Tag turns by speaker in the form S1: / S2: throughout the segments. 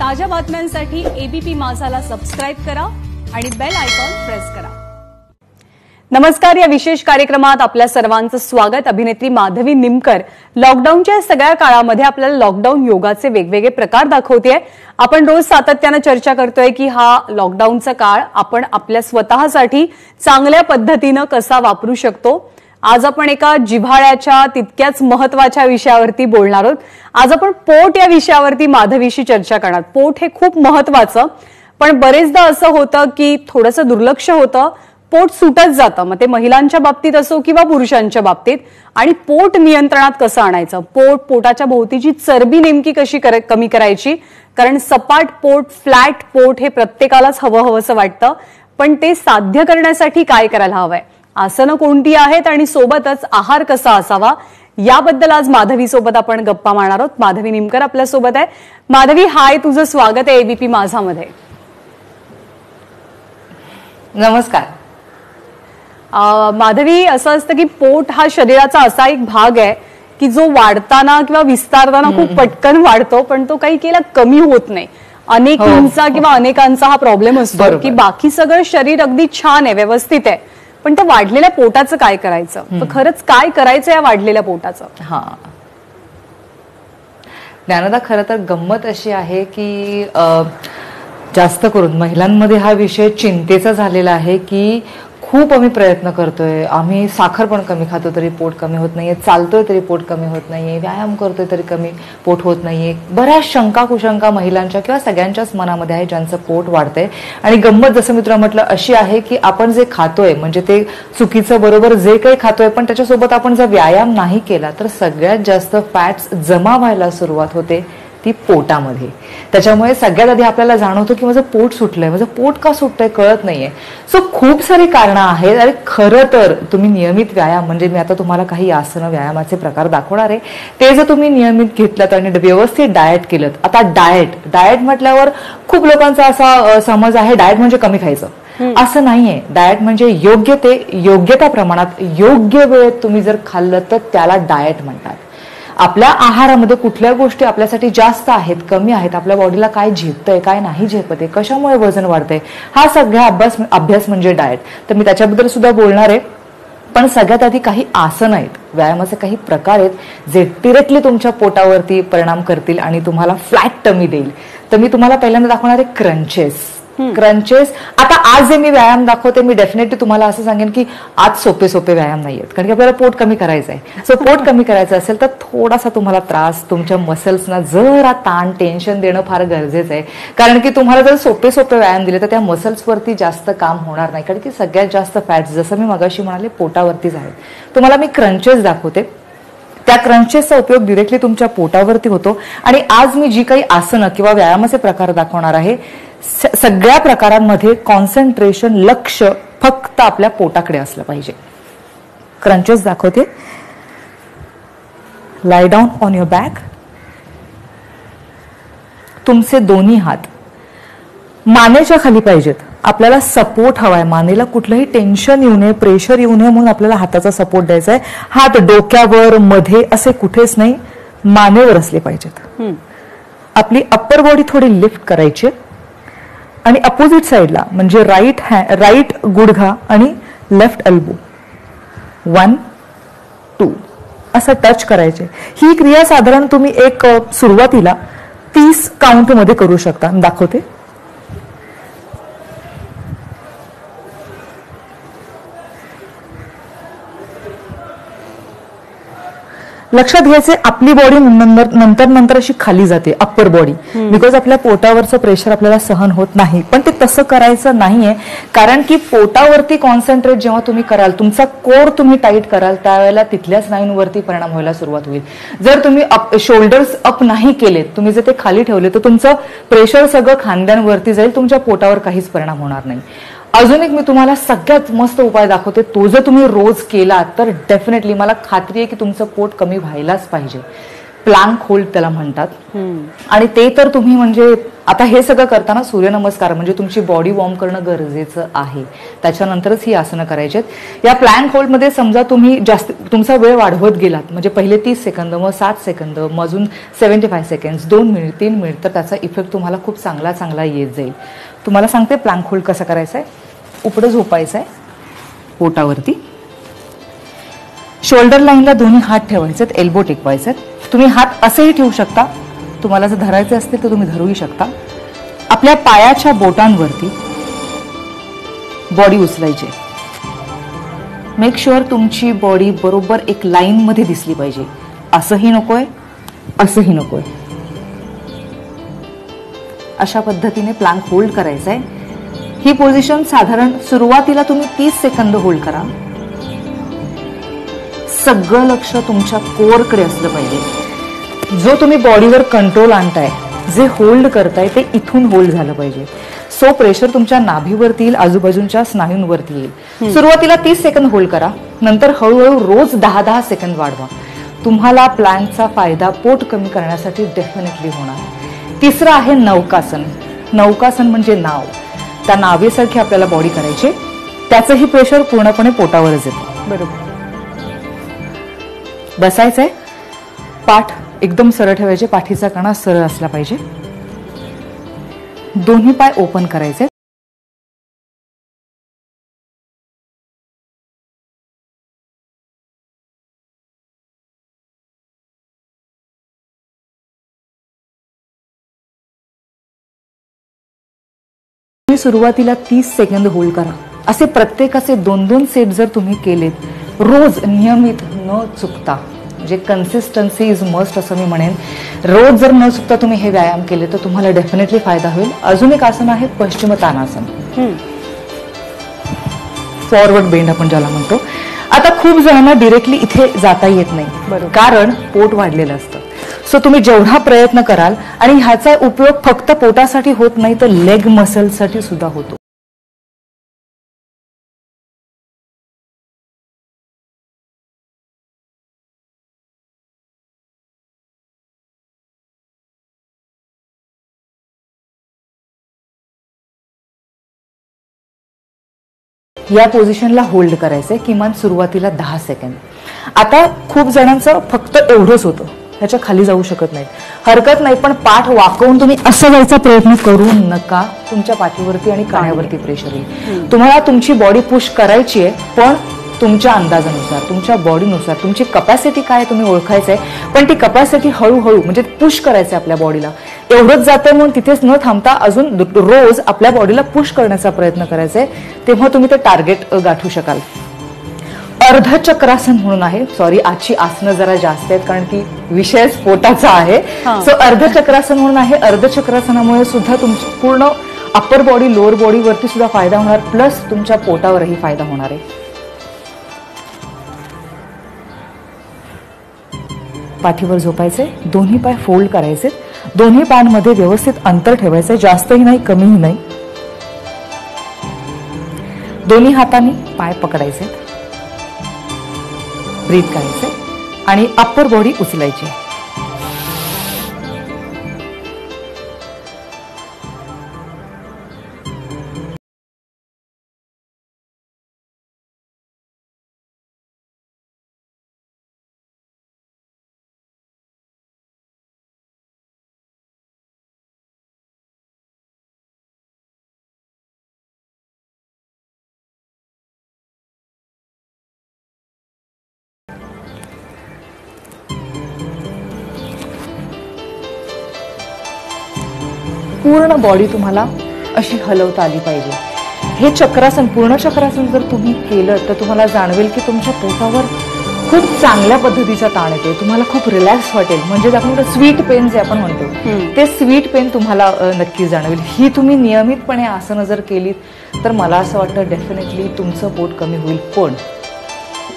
S1: ताज्या बातम्यांसाठी ABP माझाला subscribe करा आणि बेल आयकॉन प्रेस करा। नमस्कार, या विशेष कार्यक्रमात आपल्या सर्वांचं स्वागत। अभिनेत्री माधवी निमकर लॉकडाऊनच्या सगळ्या काळामध्ये आपल्याला लॉकडाऊन योगाचे वेगवेगळे प्रकार दाखवतेय। आपण रोज सातत्याने चर्चा करतोय की हा लॉकडाऊनचा काळ आपण आपल्या स्वतःसाठी चांगल्या पद्धतीने कसा वापरू शकतो। आज आपण एका जिव्हाळ्याच्या तितक्याच महत्त्वाच्या विषयावरती बोलणार आहोत। आज आपण पोट या विषयावरती माधवीशी चर्चा करणार। पोट हे खूप महत्त्वाचं, पण बरेचदा असं होतं की थोडंसं दुर्लक्ष होतं, पोट सुटत जातं। मग ते महिलांच्या बाबतीत असो किंवा पुरुषांच्या बाबतीत। आणि पोट नियंत्रणात कसं आणायचं, पोटाच्या भोवतीची चरबी नेमकी कशी कमी करायची, कारण सपाट पोट, फ्लॅट पोट हे प्रत्येकालाच हवंसं वाटतं, पण ते साध्य करण्यासाठी काय करायला हवंय, आसनं कोणती आहेत आणि सोबतच आहार कसा असावा, याबद्दल आज माधवी सोबत आपण गप्पा मारणार आहोत। माधवी निमकर आपल्या सोबत आहे। माधवी, हाय, तुझं स्वागत आहे एबीपी माझामध्ये।
S2: नमस्कार।
S1: माधवी, असं असतं की पोट हा शरीराचा असा एक भाग आहे की जो वाढताना किंवा विस्तारताना खूप पटकन वाढतो, पण तो काही केला कमी होत नाही। अनेकांचा किंवा अनेकांचा हा प्रॉब्लेम असतो की बाकी सगळं शरीर अगदी छान आहे, व्यवस्थित आहे, पण त्या वाढलेल्या पोटाचं काय करायचं, तर खरंच काय करायचं या वाढलेल्या पोटाचं?
S2: ज्ञानदा, खरं तर गंमत अशी आहे की जास्त करून महिलांमध्ये हा विषय चिंतेचा झालेला आहे की खूप आम्ही प्रयत्न करतोय, आम्ही साखर पण कमी खातो तरी पोट कमी होत नाहीये, चालतोय तरी पोट कमी होत नाहीये, व्यायाम करतोय तरी कमी पोट होत नाहीये। बऱ्याच शंका कुशंका महिलांच्या किंवा सगळ्यांच्याच मनामध्ये आहे ज्यांचं पोट वाढतंय। आणि गंमत जसं मी तुला म्हटलं अशी आहे की आपण जे खातोय म्हणजे ते चुकीचं बरोबर जे काही खातोय, पण त्याच्यासोबत आपण जर व्यायाम नाही केला तर सगळ्यात जास्त फॅट्स जमा व्हायला सुरुवात होते ती पोटामध्ये। त्याच्यामुळे सगळ्यात आधी आपल्याला जाणवतं की माझं पोट सुटलंय, माझं पोट का सुटतंय कळत नाहीये। सो खूप सारी कारणं आहेत। आणि खरं तर तुम्ही नियमित व्यायाम, म्हणजे मी आता तुम्हाला काही आसन व्यायामाचे प्रकार दाखवणार आहे, ते जर तुम्ही नियमित घेतलात आणि व्यवस्थित डाएट केलं। आता डाएट म्हटल्यावर खूप लोकांचा असा समज आहे डाएट म्हणजे कमी खायचं, असं नाहीये। डाएट म्हणजे योग्यता प्रमाणात योग्य वेळेत तुम्ही जर खाल्लं तर त्याला डाएट म्हणतात। आपल्या आहारामध्ये कुठल्या गोष्टी आपल्यासाठी जास्त आहेत, कमी आहेत, आपल्या बॉडीला काय झेपतंय, काय नाही झेपते, कशामुळे वजन वाढतंय, हा सगळा अभ्यास म्हणजे डाएट। तर मी त्याच्याबद्दल सुद्धा बोलणार आहे। पण सगळ्यात आधी काही आसन आहेत, व्यायामाचे काही प्रकार आहेत जे डिरेक्टली तुमच्या पोटावरती परिणाम करतील आणि तुम्हाला फ्लॅट टमी देईल। तर मी तुम्हाला पहिल्यांदा दाखवणार आहे क्रंचेस। आता आज जे मी व्यायाम दाखवते, मी डेफिनेटली तुम्हाला असं सांगेन की आज सोपे व्यायाम नाहीयेत, कारण की आपल्याला पोट कमी करायचं आहे। सो पोट कमी करायचं असेल तर थोडासा तुम्हाला त्रास, तुमच्या मसल्सना जरा ताण, टेन्शन देणं फार गरजेचं आहे। कारण की तुम्हाला जर सोपे व्यायाम दिले तर त्या मसल्सवरती जास्त काम होणार नाही, कारण की सगळ्यात जास्त फॅट्स, जसं मी मगाशी म्हणाले, पोटावरतीच आहेत। तुम्हाला मी क्रंचेस दाखवते। त्या क्रंचेसचा उपयोग डिरेक्टली तुमच्या पोटावरती होतो। आणि आज मी जी काही आसनं किंवा व्यायामाचे प्रकार दाखवणार आहे, सगळ्या प्रकारांमध्ये कॉन्सन्ट्रेशन, लक्ष फक्त आपल्या पोटाकडे असलं पाहिजे। क्रंचेस दाखवते। लाय डाऊन ऑन युअर बॅक। तुमचे दोन्ही हात मानेच्या खाली पाहिजेत। आपल्याला सपोर्ट हवाय, मानेला कुठलंही टेन्शन येऊ नये, प्रेशर येऊ नये, म्हणून आपल्याला हाताचा सपोर्ट द्यायचा आहे। हात डोक्यावर, मध्ये असे कुठेच नाही, मानेवर असले पाहिजेत। आपली अप्पर बॉडी थोडी लिफ्ट करायची आणि अपोजिट साइडला म्हणजे राईट गुडघा आणि लेफ्ट एल्बो 1 2 असं टच करायचे। ही क्रिया साधारण तुम्ही एक सुरुवातीला 30 काउंट मध्ये करू शकता। दाखवते। लक्षात घ्यायचे, आपली बॉडी नंतर अशी खाली जाते, अप्पर बॉडी, बिकॉज आपल्या पोटावरचं प्रेशर आपल्याला सहन होत नाही। पण ते तसं करायचं नाहीये, कारण की पोटावरती कॉन्सन्ट्रेट जेव्हा तुम्ही कराल, तुमचा कोर तुम्ही टाईट कराल, त्यावेळेला तिथल्या स्नायूंवरती परिणाम व्हायला सुरुवात होईल। जर तुम्ही शोल्डर्स अप नाही केलेत, तुम्ही जर ते खाली ठेवले, तर तुमचं प्रेशर सगळं खांद्यांवरती जाईल, तुमच्या पोटावर काहीच परिणाम होणार नाही। अजून एक मी तुम्हाला सगळ्यात मस्त उपाय दाखवते, तो जर तुम्ही रोज केला तर डेफिनेटली मला खात्री आहे की तुमचं पोट कमी व्हायलाच पाहिजे। प्लॅंक होल्ड त्याला म्हणतात। आणि ते तर तुम्ही म्हणजे आता हे सगळं करताना सूर्यनमस्कार म्हणजे तुमची बॉडी वॉर्म करणं गरजेचं आहे, त्याच्यानंतरच ही आसनं करायची आहेत. या प्लॅंक होल्डमध्ये समजा तुम्ही जास्त तुमचा वेळ वाढवत गेलात, म्हणजे पहिले 30 सेकंद, मग 7 सेकंद, मग अजून 75 सेकंड्स, 2 मिनिट, 3 मिनिट, तर त्याचा इफेक्ट तुम्हाला खूप चांगला येत जाईल. तुम्हाला सांगते प्लॅंक होल्ड कसं करायचं आहे. उपडं झोपायचं आहे पोटावरती, शोल्डर लाईनला दोन्ही हात ठेवायचे, एल्बो टेकवायचे. तुम्ही हात असेही ठेवू शकता, तुम्हाला जर धरायचे असतील तर तुम्ही धरूही शकता. आपल्या पायाच्या बोटांवरती बॉडी उचलायची. मेक शुअर तुमची बॉडी बरोबर एक लाईन मध्ये दिसली पाहिजे. असंही नकोय, असंही नकोय. अशा पद्धतीने प्लॅंक होल्ड करायचं आहे. ही पोझिशन साधारण सुरुवातीला तुम्ही 30 सेकंद होल्ड करा. सगळं लक्ष तुमच्या कोरकडे असलं पाहिजे. जो तुम्ही बॉडीवर कंट्रोल आणताय, जे होल्ड करताय ते इथून होल्ड झालं पाहिजे. सो प्रेशर तुमच्या नाभीवरती येईल, आजूबाजूच्या स्नायूंवरती येईल. सुरुवातीला 30 सेकंद होल्ड करा, नंतर हळूहळू रोज 10-10 सेकंद वाढवा. तुम्हाला प्लॅंकचा फायदा पोट कमी करण्यासाठी डेफिनेटली होणार. तिसरं आहे नौकासन. नौकासन म्हणजे नाव. त्या नावेसारखी आपल्याला बॉडी करायची. त्याचंही प्रेशर पूर्णपणे पोटावरच येतं.
S1: बरोबर.
S2: बसायचंय, पाठ एकदम सरळ ठेवायचे, पाठीचा कणा सरळ असला पाहिजे. दोन्ही पाय ओपन करायचे. सुरुवातीला 30 सेकंद होल्ड करा. असे प्रत्येकाचे 2-2 सेट जर तुम्ही केलेत, रोज नियमित न चुकता, म्हणजे कन्सिस्टन्सी इज मस्ट असं मी म्हणेन. रोज जर न चुकता तुम्ही हे व्यायाम केले तर तुम्हाला डेफिनेटली फायदा होईल. अजून एक आसन आहे पश्चिमतानासन, फॉरवर्ड बेंड आपण ज्याला म्हणतो. आता खूप जणांना डिरेक्टली इथे जाता येत नाही, कारण पोट वाढलेलं असतं. सो तुम्ही जेवढा प्रयत्न कराल, आणि ह्याचा उपयोग फक्त पोटासाठी होत नाही तर लेग मसलसाठी सुद्धा होतो. या पोझिशनला होल्ड करायचंय किमान सुरुवातीला 10 सेकंद. आता खूप जणांचं फक्त एवढंच होतं, ह्याच्या खाली जाऊ शकत नाही. हरकत नाही, पण पाठ वाकवून तुम्ही असं जायचा प्रयत्न करू नका. तुमच्या पाठीवरती आणि काण्यावरती प्रेशर येईल. तुम्हाला तुमची बॉडी पुश करायची आहे, पण तुमच्या अंदाजानुसार, तुमच्या बॉडीनुसार. तुमची कपॅसिटी काय तुम्ही ओळखायचंय, पण ती कपॅसिटी हळूहळू म्हणजे पुश करायचंय आपल्या बॉडीला. एवढंच जातंय म्हणून तिथेच न थांबता अजून रोज आपल्या बॉडीला पुश करण्याचा प्रयत्न करायचा आहे, तेव्हा तुम्ही ते टार्गेट गाठू शकाल. अर्धचक्रासन म्हणून आहे. सॉरी, आजची आसनं जरा जास्त आहेत कारण की विषय पोटाचा आहे. सो अर्धचक्रासन म्हणून आहे. अर्धचक्रासनामुळे सुद्धा तुमची पूर्ण अप्पर बॉडी, लोअर बॉडी वरती सुद्धा फायदा होणार, प्लस तुमच्या पोटावरही फायदा होणार आहे. पाठीवर झोपायचे, दोन्ही पाय फोल्ड करायचे, दोन्ही पायांमध्ये व्यवस्थित अंतर ठेवायचे, जास्तही नाही कमीही नाही. दोन्ही हातांनी पाय पकडायचे, ब्रीथ करायचे आणि अप्पर बॉडी उचलायची. पूर्ण बॉडी तुम्हाला अशी हलवता आली पाहिजे. हे चक्रासन, पूर्ण चक्रासन जर तुम्ही केलं तर तुम्हाला जाणवेल की तुमच्या पोटावर खूप चांगल्या पद्धतीचा ताण येतो. तुम्हाला खूप रिलॅक्स वाटेल. म्हणजे आपण स्वीट पेन जे आपण म्हणतो ते स्वीट पेन तुम्हाला नक्की जाणवेल. ही तुम्ही नियमितपणे आसनं जर केलीत तर मला असं वाटतं डेफिनेटली तुमचं पोट कमी होईल. पण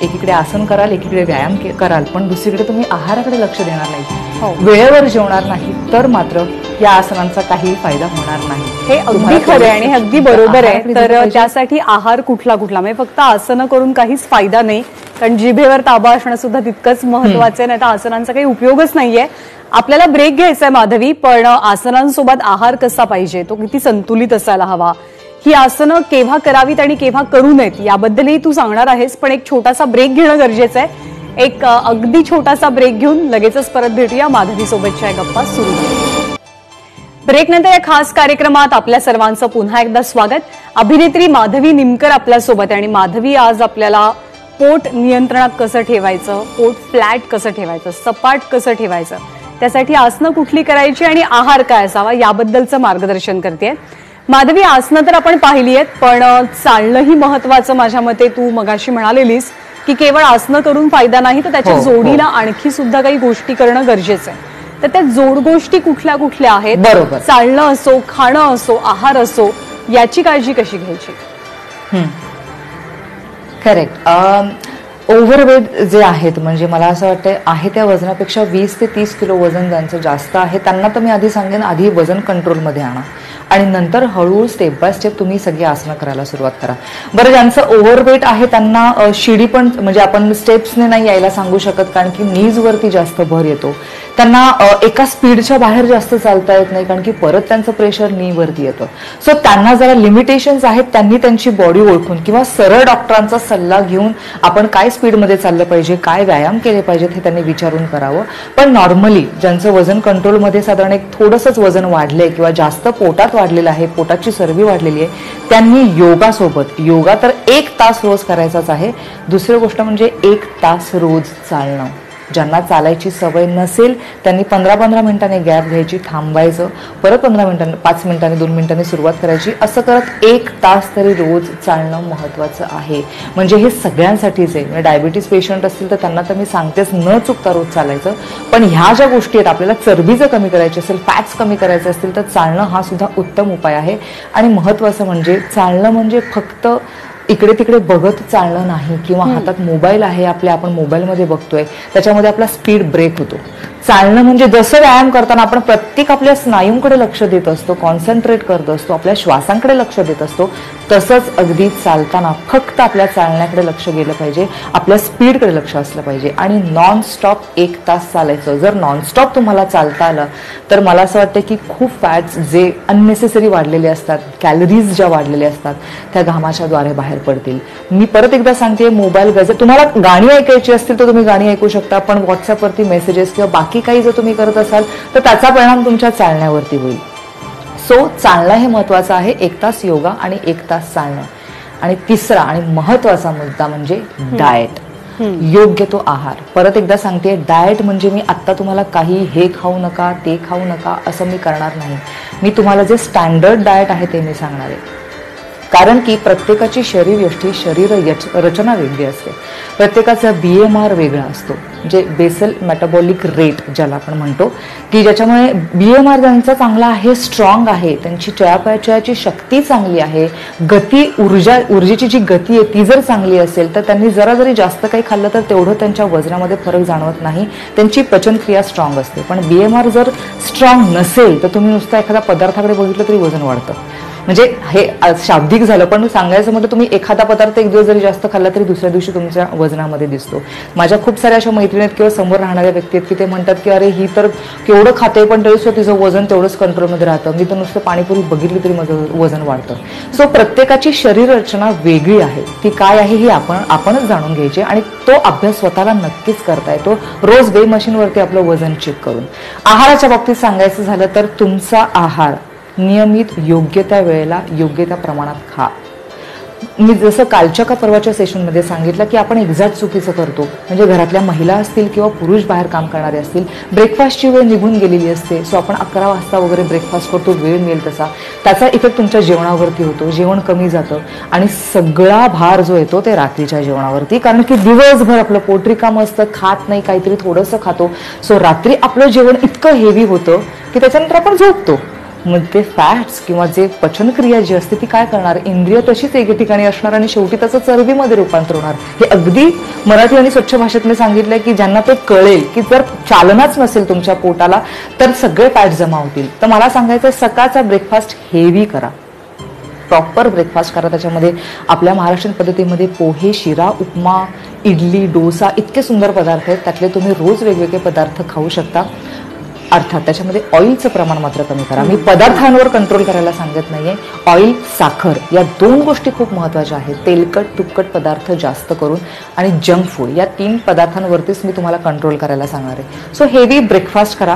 S2: एकीकडे आसन कराल, एकीकडे व्यायाम कराल, पण दुसरीकडे तुम्ही आहाराकडे लक्ष देणार नाही, वेळेवर जेवणार नाही, तर मात्र या आसनांचा काही फायदा होणार नाही.
S1: हे अगदी खरं आहे आणि अगदी बरोबर आहे. तर त्यासाठी आहार कुठला म्हणजे फक्त आसनं करून काहीच फायदा नाही. कारण जिभेवर ताबा असणं सुद्धा तितकंच महत्वाचं आहे, नाही तर आसनांचा काही उपयोगच नाहीये. आपल्याला ब्रेक घ्यायचा आहे माधवी, पण आसनांसोबत आहार कसा पाहिजे, तो किती संतुलित असायला हवा, ही आसनं केव्हा करावीत आणि केव्हा करू नयेत याबद्दलही तू सांगणार आहेस. पण एक छोटासा ब्रेक घेणं गरजेचं आहे. एक अगदी छोटासा ब्रेक घेऊन लगेचच परत भेटूया. माधवी सोबतच्या गप्पा सुरू करू. ब्रेक नंतर या खास कार्यक्रमात आपल्या सर्वांचं पुन्हा एकदा स्वागत. अभिनेत्री माधवी निमकर आपल्यासोबत आहे आणि माधवी आज आपल्याला पोट नियंत्रणात कसं ठेवायचं, पोट फ्लॅट कसं ठेवायचं, सपाट कसं ठेवायचं, त्यासाठी आसनं कुठली करायची आणि आहार काय असावा याबद्दलचं मार्गदर्शन करते. माधवी, आसनं तर आपण पाहिली आहेत, पण चालणंही महत्वाचं माझ्या मते. तू मगाशी म्हणालेलीस की केवळ आसनं करून फायदा नाही, तर त्याच्या जोडीला आणखी सुद्धा काही गोष्टी करणं गरजेचं आहे. तर त्या जोड गोष्टी कुठल्या कुठल्या आहेत?
S2: बरोबर.
S1: चालणं असो, खाणं असो, आहार असो, याची काळजी कशी घ्यायची?
S2: करेक्ट. ओव्हरवेट जे आहेत, म्हणजे मला असं वाटतं आहे त्या वजनापेक्षा 20 ते 30 किलो वजन ज्यांचं जास्त आहे त्यांना तर मी आधी सांगेन, आधी वजन कंट्रोलमध्ये आणा आणि नंतर हळूहळू स्टेप बाय स्टेप तुम्ही सगळी आसनं करायला सुरुवात करा. बरं, ज्यांचं ओव्हरवेट आहे त्यांना शिडी पण, म्हणजे आपण स्टेप्सने नाही यायला सांगू शकत, कारण की नीजवरती जास्त भर येतो. त्यांना एका स्पीडच्या बाहेर जास्त चालता येत नाही, कारण की परत त्यांचं प्रेशर नीवरती येतं. सो त्यांना जरा लिमिटेशन्स आहेत, त्यांनी त्यांची बॉडी ओळखून किंवा सरळ डॉक्टरांचा सल्ला घेऊन आपण काय स्पीडमध्ये चाललं पाहिजे, काय व्यायाम केले पाहिजेत हे त्यांनी विचारून करावं. पण नॉर्मली ज्यांचं वजन कंट्रोलमध्ये साधारण एक थोडंसंच वजन वाढलंय किंवा जास्त पोटात वाढलेलं आहे, पोटाची चरबी वाढलेली आहे, त्यांनी योगा तर 1 तास रोज करायचाच आहे. दुसरी गोष्ट म्हणजे 1 तास रोज चालणं. ज्यांना चालायची सवय नसेल त्यांनी 15-15 मिनिटांनी गॅप घ्यायची, थांबायचं, परत 15 मिनिटांनी, 5 मिनिटांनी, 2 मिनिटांनी सुरुवात करायची. असं करत 1 तास तरी रोज चालणं महत्वाचं आहे. म्हणजे हे सगळ्यांसाठीच आहे. म्हणजे डायबिटीस पेशंट असतील तर त्यांना तर मी सांगतेच, न चुकता रोज चालायचं. पण ह्या ज्या गोष्टी आहेत, आपल्याला चरबी जर कमी करायची असेल, फॅट्स कमी करायचे असतील, तर चालणं हा सुद्धा उत्तम उपाय आहे. आणि महत्वाचं म्हणजे चालणं म्हणजे फक्त इकडे तिकडे बघत चालणं नाही, किंवा हातात मोबाईल आहे आपल्या, आपण मोबाईलमध्ये बघतोय, त्याच्यामध्ये आपला स्पीड ब्रेक होतो. चालणं म्हणजे जसं व्यायाम करताना आपण प्रत्येक आपल्या स्नायूंकडे लक्ष देत असतो, कॉन्सन्ट्रेट करत असतो, आपल्या श्वासांकडे लक्ष देत असतो, तसंच अगदी चालताना फक्त आपल्या चालण्याकडे लक्ष गेलं पाहिजे, आपल्या स्पीडकडे लक्ष असलं पाहिजे आणि नॉनस्टॉप 1 तास चालायचं. जर नॉनस्टॉप तुम्हाला चालता आलं तर मला असं वाटतं की खूप फॅट्स जे अननेसेसरी वाढलेले असतात, कॅलरीज ज्या वाढलेल्या असतात, त्या घामाच्या द्वारे बाहेर पडतील. मी परत एकदा सांगते, मोबाईल गजर, तुम्हाला गाणी ऐकायची असतील तर तुम्ही गाणी ऐकू शकता, पण व्हॉट्सअपवरती मेसेजेस किंवा बाकी काही जर तुम्ही करत असाल तर त्याचा परिणाम तुमच्या चालण्यावरती होईल. सो चालणं हे महत्वाचं आहे. 1 तास योगा आणि 1 तास चालणं. आणि तिसरा आणि महत्वाचा मुद्दा म्हणजे डाएट, योग्य तो आहार. परत एकदा सांगते, डाएट म्हणजे मी आता तुम्हाला काही हे खाऊ नका, ते खाऊ नका असं मी करणार नाही. मी तुम्हाला जे स्टँडर्ड डाएट आहे ते मी सांगणार आहे. कारण की प्रत्येकाची शरीर रचना वेगळी असते. प्रत्येकाचा BMR वेगळा असतो, जे बेसल मेटाबॉलिक रेट ज्याला आपण म्हणतो, की ज्याच्यामुळे BMR ज्यांचा चांगला आहे, स्ट्रॉंग आहे, त्यांची चयापचयाची शक्ती चांगली आहे, ऊर्जेची जी गती आहे ती जर चांगली असेल तर त्यांनी जरा जरी जास्त काही खाल्लं तर तेवढं त्यांच्या वजनामध्ये फरक जाणवत नाही, त्यांची पचनक्रिया स्ट्रॉंग असते. पण BMR जर स्ट्रॉंग नसेल तर तुम्ही नुसता एखाद्या पदार्थाकडे बघितलं तरी वजन वाढतं. म्हणजे हे शाब्दिक झालं, पण सांगायचं म्हणजे तुम्ही एखादा पदार्थ एक दिवस जरी जास्त खाल्ला तरी दुसऱ्या दिवशी तुमच्या वजनामध्ये दिसतो. माझ्या खूप साऱ्या अशा मैत्रिणी आहेत किंवा समोर राहणाऱ्या व्यक्ती आहेत की ते म्हणतात की अरे ही तर केवढं खाते पण तरी तिचं वजन तेवढंच कंट्रोलमध्ये राहतं, मी तर नुसतं पाणीपुरी बघितली तरी माझं वजन वाढतं. सो प्रत्येकाची शरीर रचना वेगळी आहे, ती काय आहे ही आपणच जाणून घ्यायची आणि तो अभ्यास स्वतःला नक्कीच करता येतो, रोज वेग मशीनवरती आपलं वजन चेक करून. आहाराच्या बाबतीत सांगायचं झालं तर तुमचा आहार नियमित, योग्य त्या वेळेला, योग्य त्या प्रमाणात खा. मी जसं कालच्या का परवाच्या सेशनमध्ये सांगितलं की आपण एक्झॅक्ट चुकीचं करतो. म्हणजे घरातल्या महिला असतील किंवा पुरुष बाहेर काम करणारे असतील, ब्रेकफास्टची वेळ निघून गेलेली असते. सो आपण 11 वाजता वगैरे ब्रेकफास्ट करतो, वेळ मिळेल तसा, त्याचा इफेक्ट तुमच्या जेवणावरती होतो, जेवण कमी जातं आणि सगळा भार जो येतो ते रात्रीच्या जेवणावरती. कारण की दिवसभर आपलं पोट रिकामं असतं, खात नाही, काहीतरी थोडंसं खातो. सो रात्री आपलं जेवण इतकं हेवी होतं की त्याच्यानंतर आपण झोपतो. मग ते फॅट्स किंवा जे पचनक्रिया जी असते ती काय करणार, इंद्रिय तशीच एके ठिकाणी असणार आणि शेवटी त्याचं चरबीमध्ये रूपांतर होणार. हे अगदी मराठी आणि स्वच्छ भाषेत मी सांगितलंय की ज्यांना ते कळेल की जर चालनाच नसेल तुमच्या पोटाला तर सगळे फॅट जमा होतील. तर मला सांगायचं, सकाळचा ब्रेकफास्ट हेवी करा. प्रॉपर ब्रेकफास्ट करा. त्याच्यामध्ये आपल्या महाराष्ट्रीयन पद्धतीमध्ये पोहे, शिरा, उपमा, इडली, डोसा इतके सुंदर पदार्थ आहेत. त्यातले तुम्ही रोज वेगवेगळे पदार्थ खाऊ शकता. अर्थात त्याच्यामध्ये ऑइलचं प्रमाण मात्र कमी करा. मी पदार्थांवर कंट्रोल करायला सांगत नाहीये. ऑइल, साखर या 2 गोष्टी खूप महत्त्वाच्या आहेत. तेलकट तुपकट पदार्थ जास्त करून आणि जंक फूड या 3 पदार्थांवरतीच मी तुम्हाला कंट्रोल करायला सांगणार आहे. सो हेवी ब्रेकफास्ट करा.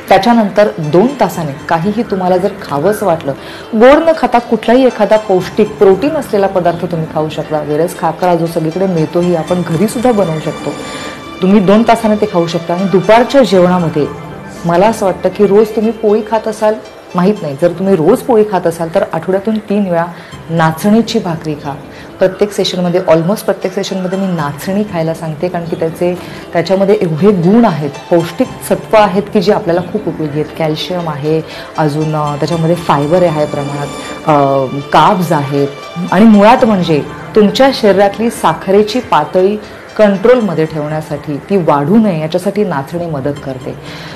S2: त्याच्यानंतर 2 तासाने काहीही तुम्हाला जर खावंसं वाटलं, गोड न खाता कुठलाही एखादा पौष्टिक प्रोटीन असलेला पदार्थ तुम्ही खाऊ शकता. वेरस खाकरा जो सगळीकडे मिळतोही आपण घरी सुद्धा बनवू शकतो. तुम्ही 2 तासाने ते खाऊ शकता. आणि दुपारच्या जेवणामध्ये मला असं वाटतं की रोज तुम्ही पोळी खात असाल, माहीत नाही, जर तुम्ही रोज पोळी खात असाल तर आठवड्यातून 3 वेळा नाचणीची भाकरी खा. प्रत्येक सेशनमध्ये, ऑलमोस्ट प्रत्येक सेशनमध्ये मी नाचणी खायला सांगते, कारण की त्याच्यामध्ये एवढे गुण आहेत, पौष्टिक सत्व आहेत की जे आपल्याला खूप उपयोगी आहेत. कॅल्शियम आहे, अजून त्याच्यामध्ये फायबर आहे प्रमाणात, कार्ब्स आहेत आणि मुळात म्हणजे तुमच्या शरीरातली साखरेची पातळी कंट्रोलमध्ये ठेवण्यासाठी, ती वाढू नये याच्यासाठी नाचणी मदत करते.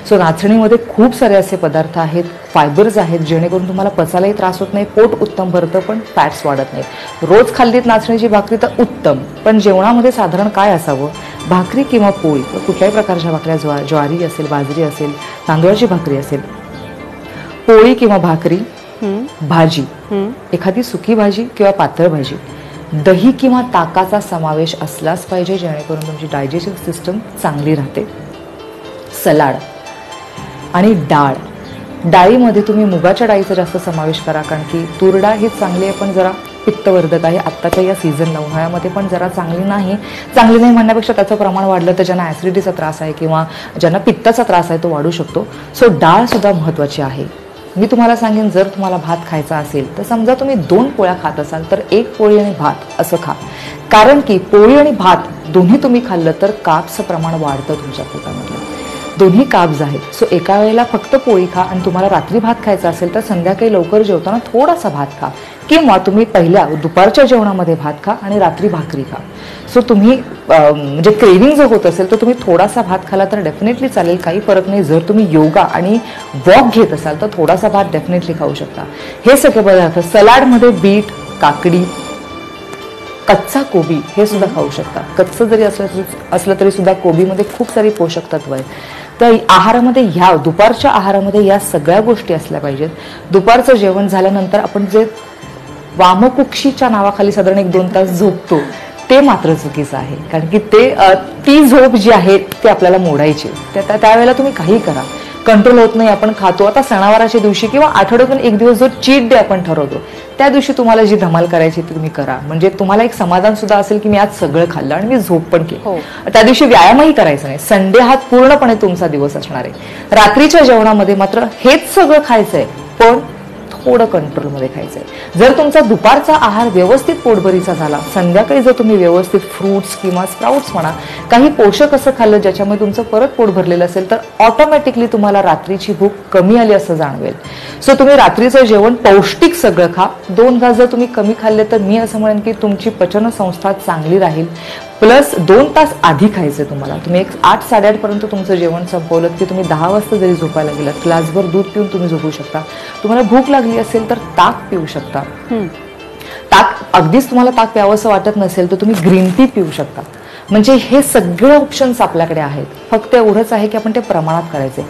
S2: सो नाचणीमध्ये खूप सारे असे पदार्थ आहेत, फायबर्स आहेत, जेणेकरून तुम्हाला पचायलाही त्रास होत नाही, पोट उत्तम भरतं, पण फॅट्स वाढत नाहीत. रोज खाल्लीत नाचणीची भाकरी तर उत्तम, पण जेवणामध्ये साधारण काय असावं? भाकरी किंवा पोळी, कुठल्याही प्रकारच्या भाकऱ्या, ज्वारी असेल, बाजरी असेल, तांदूळाची भाकरी असेल, पोळी किंवा भाकरी, भाजी, एखादी सुकी भाजी किंवा पातळ भाजी, दही किंवा ताकाचा समावेश असलाच पाहिजे, जेणेकरून तुमची डायजेस्टिव्ह सिस्टम चांगली राहते. सलाड आणि डाळ, डाळीमध्ये तुम्ही मुगाच्या डाळीचा जास्त समावेश करा, कारण की तूर डाळ ही चांगली आहे पण जरा पित्तवर्धक आहे. आत्ताच्या या सीझनला उन्हाळ्यामध्ये पण जरा चांगली नाही म्हणण्यापेक्षा त्याचं प्रमाण वाढलं तर ज्यांना ॲसिडिटीचा त्रास आहे किंवा ज्यांना पित्ताचा त्रास आहे तो वाढू शकतो. सो डाळ सुद्धा महत्त्वाची आहे. मी तुम्हाला सांगेन, जर तुम्हाला भात खायचा असेल तर समजा तुम्ही 2 पोळ्या खात असाल तर 1 पोळी आणि भात असं खा, कारण की पोळी आणि भात दोन्ही तुम्ही खाल्लं तर कार्ब्सचं प्रमाण वाढतं तुमच्या पोटामध्ये. दोन्ही कार्ब्स आहेत. सो एका वेळेला फक्त पोळी खा आणि तुम्हाला रात्री भात खायचा असेल तर संध्याकाळी लवकर जेवताना थोडासा भात खा, किंवा तुम्ही दुपारच्या जेवणामध्ये भात खा आणि रात्री भाकरी खा. सो तुम्ही म्हणजे क्रेविंग जर होत असेल तर तुम्ही थोडासा भात खाला तर डेफिनेटली चालेल, काही फरक नाही. जर तुम्ही योगा आणि वॉक घेत असाल तर थोडासा भात डेफिनेटली खाऊ शकता. हे सगळे पदार्थ, सलाडमध्ये बीट, काकडी, कच्चा कोबी हे सुद्धा खाऊ शकता. कच्चं जरी असलं तरी सुद्धा कोबीमध्ये खूप सारी पोषक तत्व आहेत. तर आहारामध्ये दुपारच्या आहारामध्ये या सगळ्या गोष्टी असल्या पाहिजेत. दुपारचं जेवण झाल्यानंतर आपण जे वामकुक्षीच्या नावाखाली साधारण 1-2 तास झोपतो ते मात्र चुकीचं आहे, कारण की ती झोप जी आहे ती आपल्याला मोडायची. त्यावेळेला तुम्ही काही करा, कंट्रोल होत नाही, आपण खातो. आता सणावाराच्या दिवशी किंवा आठवड्यातून 1 दिवस जो चीट डे आपण ठरवतो त्या दिवशी तुम्हाला जी धमाल करायची ती तुम्ही करा. म्हणजे तुम्हाला एक समाधान सुद्धा असेल की मी आज सगळं खाल्लं आणि मी झोप पण केली. त्या दिवशी व्यायामही करायचा नाही. संडे हा पूर्णपणे तुमचा दिवस असणार आहे. रात्रीच्या जेवणामध्ये मात्र हेच सगळं खायचंय, पण थोडं कंट्रोलमध्ये खायचंय. जर तुमचा दुपारचा आहार व्यवस्थित पोटभरीचा झाला, संध्याकाळी जर तुम्ही व्यवस्थित फ्रूट्स किंवा स्प्राउट्स म्हणा, काही पोषक असं खाल्लं ज्याच्यामुळे तुमचं परत पोट भरलेलं असेल तर ऑटोमॅटिकली तुम्हाला रात्रीची भूक कमी आली असं जाणवेल. सो तुम्ही रात्रीचं जेवण पौष्टिक सगळं खा. 2 घास जर तुम्ही कमी खाल्ले तर मी असं म्हणेन की तुमची पचनसंस्था चांगली राहील. प्लस 2 तास आधी खायचं तुम्हाला. तुम्ही 8-8:30 पर्यंत तुमचं जेवण संपवलं की तुम्ही 10 वाजता जरी झोपायला गेलात, ग्लासभर दूध पिऊन तुम्ही झोपू शकता. तुम्हाला भूक लागली असेल तर ताक पिऊ शकता. ताक अगदीच तुम्हाला ताक प्यावंसं वाटत नसेल तर तुम्ही ग्रीन टी पिऊ शकता. म्हणजे हे सगळे ऑप्शन्स आपल्याकडे आहेत. फक्त एवढंच आहे की आपण ते प्रमाणात करायचे.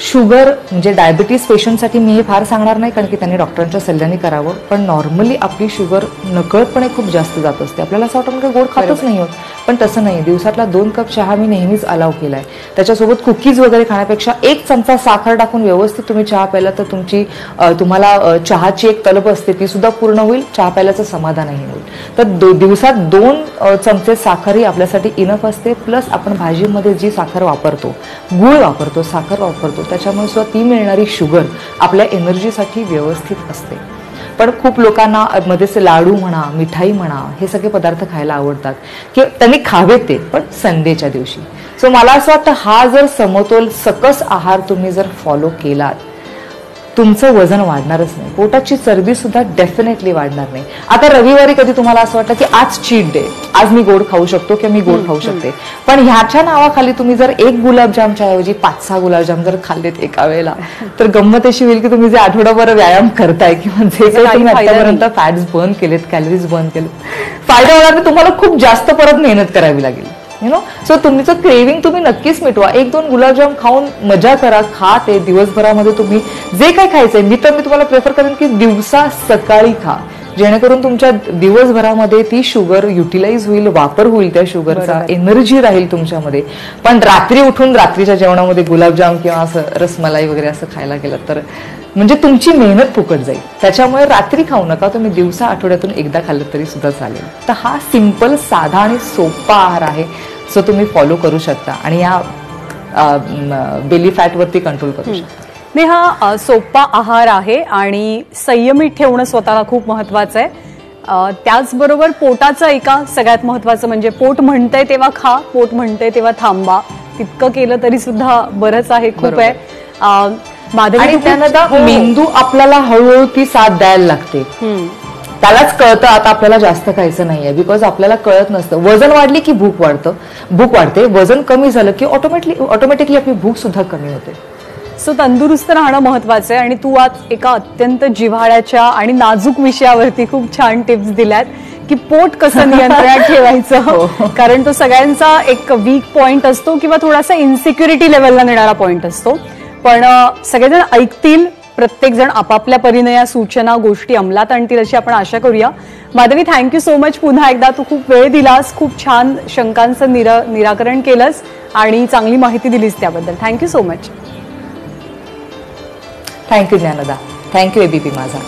S2: शुगर म्हणजे डायबिटीज पेशंटसाठी मी हे फार सांगणार नाही, कारण की त्यांनी डॉक्टरांच्या सल्ल्याने करावं. पण नॉर्मली आपली शुगर नकळतपणे खूप जास्त जात असते. आपल्याला असं वाटतं की गोड खातच नाही होत, पण तसं नाही. दिवसातला 2 कप चहा मी नेहमीच अलाव केलाय. त्याच्यासोबत कुकीज वगैरे खाण्यापेक्षा 1 चमचा साखर टाकून व्यवस्थित तुम्ही चहा प्यायला तर तुम्हाला चहाची एक तलब असते ती सुद्धा पूर्ण होईल, चहा प्यायलाचं समाधानही होईल. तर दिवसात 2 चमचे साखर ही आपल्यासाठी इनफ असते. प्लस आपण भाजीमध्ये जी साखर वापरतो, गूळ वापरतो, साखर वापरतो, त्याच्यामुळे सुद्धा ती मिळणारी शुगर आपल्या एनर्जीसाठी व्यवस्थित असते. पण खूप लोकांना मध्येच लाडू म्हणा, मिठाई म्हणा, हे सगळे पदार्थ खायला आवडतात की त्यांनी खावेत ते, पण संडेच्या दिवशी. सो मला असं वाटतं हा जर समतोल सकस आहार तुम्ही जर फॉलो केलात तुमचं वजन वाढणारच नाही, पोटाची चरबी सुद्धा डेफिनेटली वाढणार नाही. आता रविवारी कधी तुम्हाला असं वाटतं की आज चीट डे, आज मी गोड खाऊ शकतो किंवा मी गोड खाऊ शकते, पण ह्याच्या नावाखाली तुम्ही जर एक गुलाबजामच्या ऐवजी 5-6 गुलाबजाम जर खाल्लेत एका वेळेला, तर गंमत अशी होईल की तुम्ही जे आठवडाभर व्यायाम करताय किंवा जे काही तुम्ही आतापर्यंत फॅट्स बर्न केलेत, कॅलरीज बर्न केलेत, फायदा होणार नाही. तुम्हाला खूप जास्त परत मेहनत करावी लागेल. सो तुमचं क्रेविंग तुम्ही नक्कीच मिटवा. 1-2 गुलाबजाम खाऊन मजा करा, खा ते. दिवसभरामध्ये तुम्ही जे काही खायचंय, मी तुम्हाला प्रेफर करेन की दिवसा सकाळी खा, जेणेकरून तुमच्या दिवसभरामध्ये ती शुगर युटिलाइज होईल, वापर होईल त्या शुगरचा, एनर्जी राहील तुमच्यामध्ये. पण रात्री उठून रात्रीच्या जेवणामध्ये गुलाबजाम किंवा असं रसमलाई वगैरे असं खायला गेलं तर म्हणजे तुमची मेहनत फुकट जाईल. त्याच्यामुळे रात्री खाऊ नका, तुम्ही दिवसा आठवड्यातून एकदा खाल्लं तरी सुद्धा चालेल. तर हा सिंपल, साधा आणि सोपा आहार आहे, सो तुम्ही फॉलो करू शकता आणि या बेली फॅट वरती कंट्रोल करू शकता.
S1: नाही, हा सोपा आहार आहे आणि संयमित ठेवणं स्वतःला खूप महत्वाचं आहे. त्याचबरोबर पोटाचं एका सगळ्यात महत्वाचं म्हणजे पोट म्हणतंय तेव्हा खा, पोट म्हणतंय तेव्हा थांबा. तितकं केलं तरी सुद्धा बरंच आहे, खूप आहे.
S2: आणि त्यानंतर मेंदू आपल्याला हळूहळू ती साथ द्यायला लागते. त्यालाच कळतं आता आपल्याला जास्त खायचं नाहीये, बिकॉज आपल्याला कळत नसतं. वजन वाढली की भूक वाढते, वजन कमी झालं की ऑटोमॅटिकली आपली भूक सुद्धा कमी होते.
S1: सो तंदुरुस्त राहणं महत्वाचं आहे आणि तू आज एका अत्यंत जिव्हाळ्याच्या आणि नाजूक विषयावरती खूप छान टिप्स दिल्यात की पोट कसं नियंत्रणात ठेवायचं. कारण तो सगळ्यांचा एक वीक पॉइंट असतो किंवा थोडासा इन्सिक्युरिटी लेवलला नेणारा पॉइंट असतो. पण सगळेजण ऐकतील, प्रत्येक जण आपापल्या परीने या सूचना गोष्टी अंमलात आणतील अशी आपण आशा करूया. Madhavi, thank you so much. पुन्हा एकदा तू खूप वेळ दिलास, खूप छान शंकांचं निराकरण केलंस आणि चांगली माहिती दिलीस, त्याबद्दल thank you so much.
S2: Thank you Dnyanada. Thank you ABP माझा.